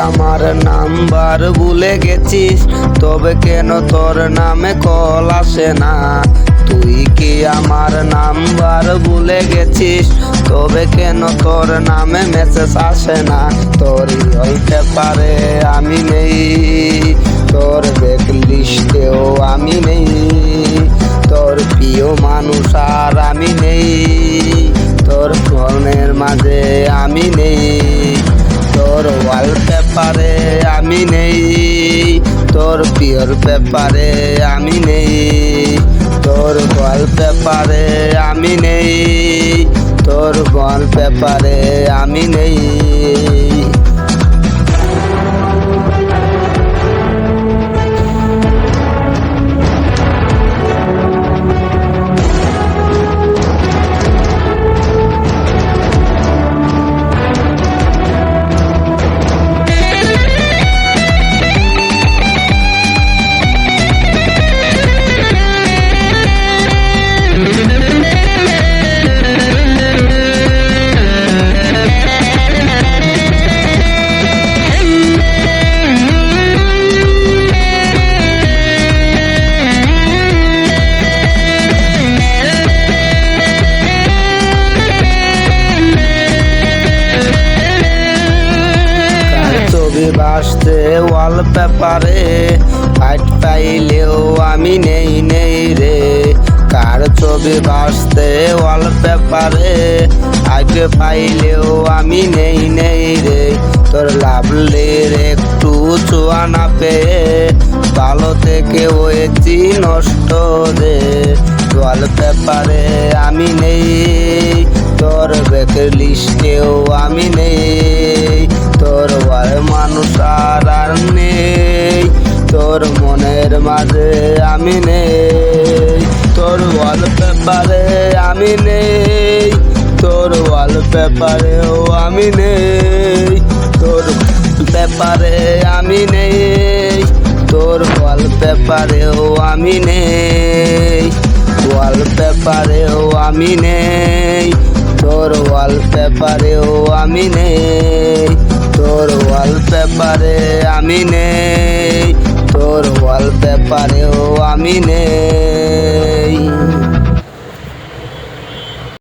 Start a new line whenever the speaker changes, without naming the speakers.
আমার নাম্বার ভুলে গেছিস? তবে কেন তোর নামে কল আসে না? তুই কি আমার নাম্বার ভুলে গেছিস? তবে কেন তোর নামে মেসেজ আসে না? তোর ওই পেপারে আমি নেই, তোর ব্যাক লিস্টেও আমি নেই, তোর প্রিয় মানুষ আর আমি নেই, তোর ফোনের মাঝে আমি নেই, তোর ওয়ালপেপারে আমি নেই, তোর পিওর পেপারে আমি নেই, তোর ওয়ালপেপারে আমি নেই, তোর ওয়ালপেপারে আমি নেই। বাসতে ওয়ালপেপারে ফাইট পাইলেও আমি নেই নেই রে। কার ছবি বাসতে ওয়ালপেপারে আগে পাইলেও আমি নেই নেই রে। তোর লাভলির একটু ছোঁয়া না পেয়ে ভালো থেকে হয়েছি নষ্ট রে। ওয়ালপেপারে আমি নেই, তোর ব্যাকের লিস্টেও আমি নেই, তোর মানুষ আর নেই, তোর মনের মাঝে আমি নেই, তোর ওয়ালপেপারে আমি নেই, তোর ওয়ালপেপারেও আমি নেই, তোর পেপারে আমি নেই, তোর ওয়ালপেপারেও আমি নেই, ওয়ালপেপারেও আমি নেই, তোর ওয়ালপেপারেও আমি নেই, তোর ওয়ালপেপারে আমি নেই, তোর ওয়ালপেপারেও আমি নেই।